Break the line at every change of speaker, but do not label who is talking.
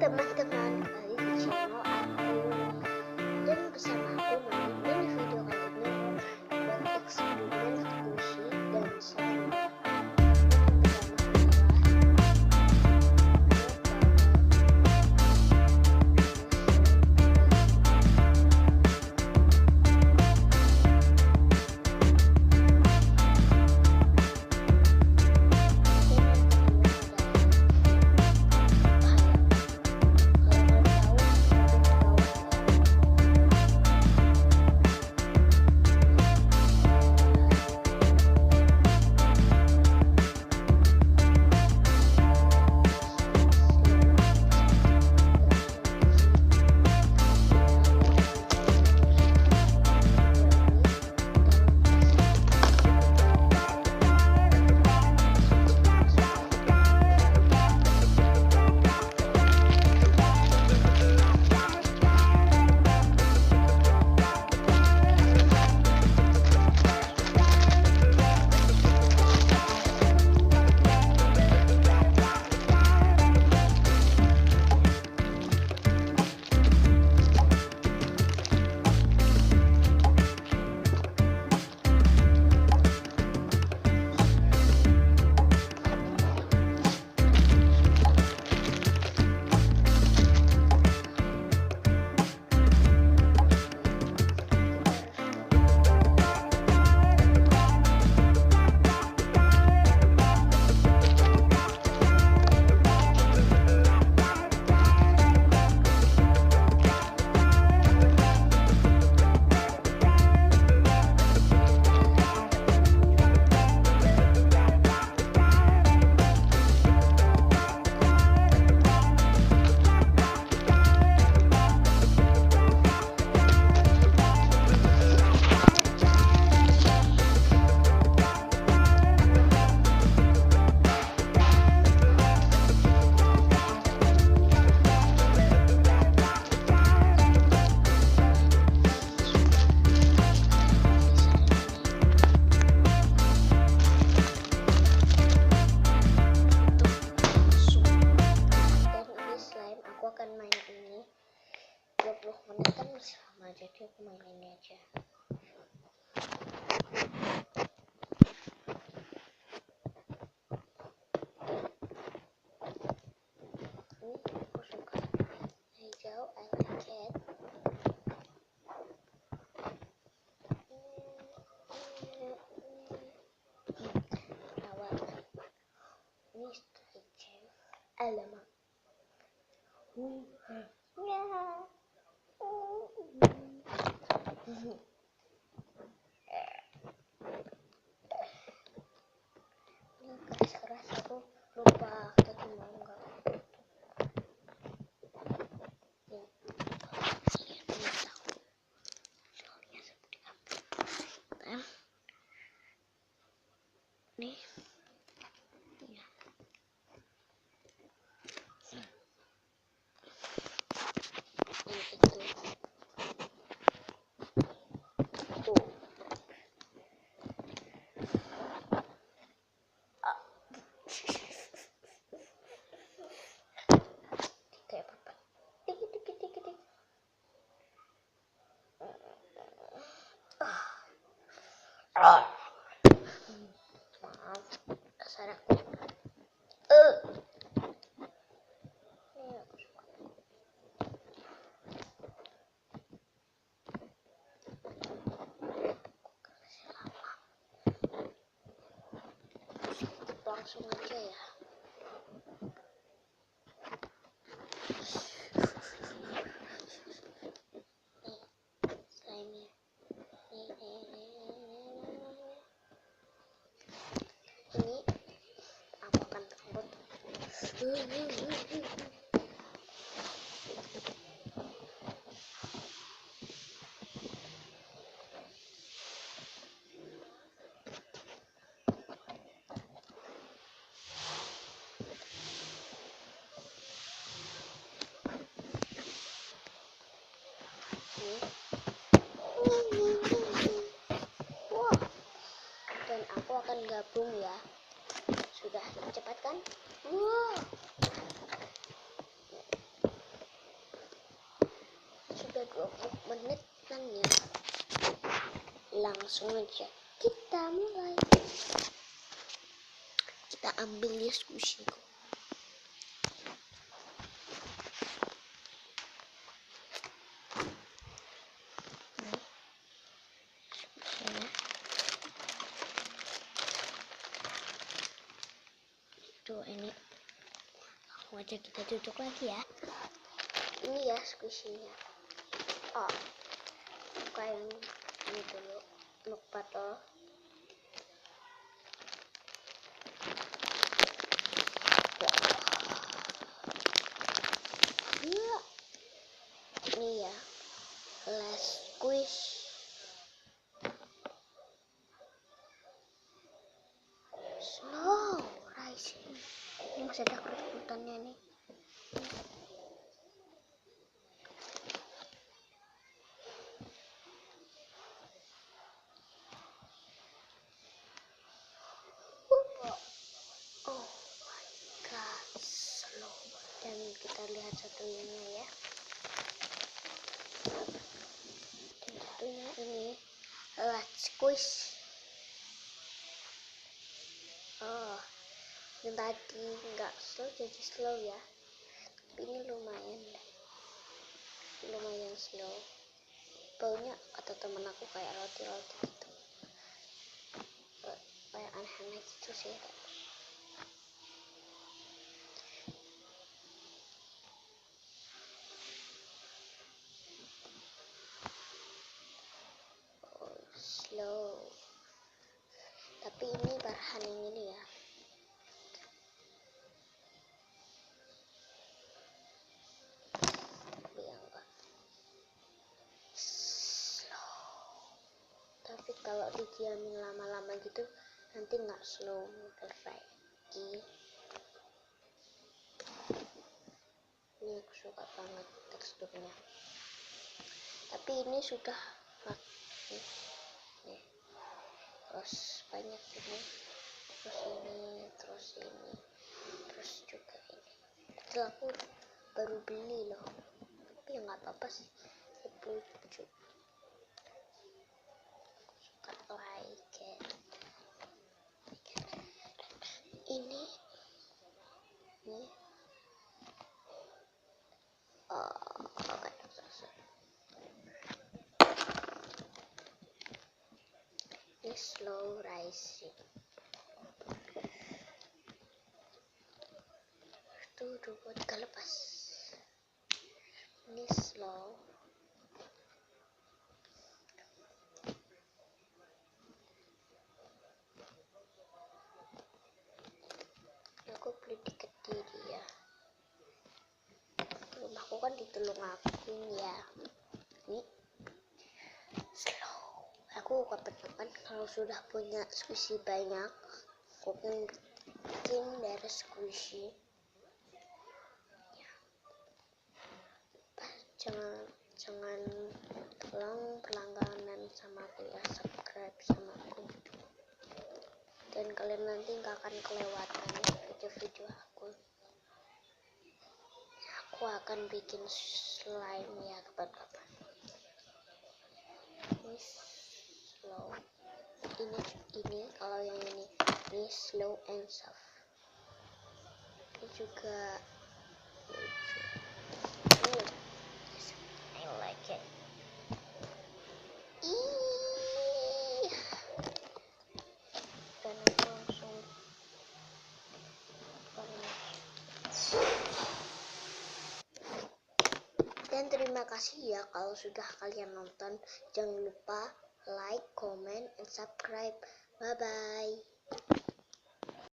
teman-teman, kembali di channel aku dan bersama aku Mami. Di video kali ini buat eksperimen fungsi dan slime. Main ini 20 menit kan masih lama, jadi aku main ini aja. Ini aku suka hijau, I like it. Rawat ini hijau, alamak. Ini keras-keras, aku lupa tadi mau enggak. Nih ya. Maaf, dasar aku. Ini aku suka. Langsung aja ya. Slime-nya. Ini aku akan takut. Wah, dan aku akan gabung ya. Sudah cepat kan? Wow. langsung aja kita mulai. Kita ambil ya squishy-ku. Tuh ini langsung aja kita tutup lagi ya. Ini ya squishy-nya. Oh, buka yang ini dulu, milk bottle. Ini ya, last squish. Slow rising. Ini masih ada kerutannya nih. Oh my god, slow. Dan kita lihat satunya ya. Dan satunya ini last squish. Oh, yang tadi nggak slow jadi slow ya. Tapi ini lumayan deh. Lumayan slow. Baunya kata temen aku kayak roti-roti gitu. Kayak aneh-aneh gitu sih. Oh, slow. Tapi ini Farhan yang ini ya. Tapi yang enggak slow. Tapi kalau didiamin lama-lama gitu nanti nggak slow lagi. Ini aku suka banget teksturnya. Tapi ini sudah nih. Terus banyak ini. Terus juga ini. Itu aku baru beli loh. Tapi ya nggak apa-apa sih. Lucu. Suka like it. Ini ini slow rising. Itu udah buat lepas. Ini slow. Aku beli di Kediri ya. Rumahku kan di Tulungagung ya. Ini slow. Aku kapan-kapan kalau sudah punya squishy banyak, aku bikin dari squishy. Ya. Jangan tolong berlangganan sama aku ya, subscribe sama aku. Dan kalian nanti nggak akan kelewatan video-video aku. Aku akan bikin slime ya kapan-kapan. Ini slow. Ini kalau yang ini slow and soft. Ini juga lucu. I like it. Dan aku langsung dan terima kasih ya kalau sudah kalian nonton. Jangan lupa like, comment, and subscribe. Bye bye.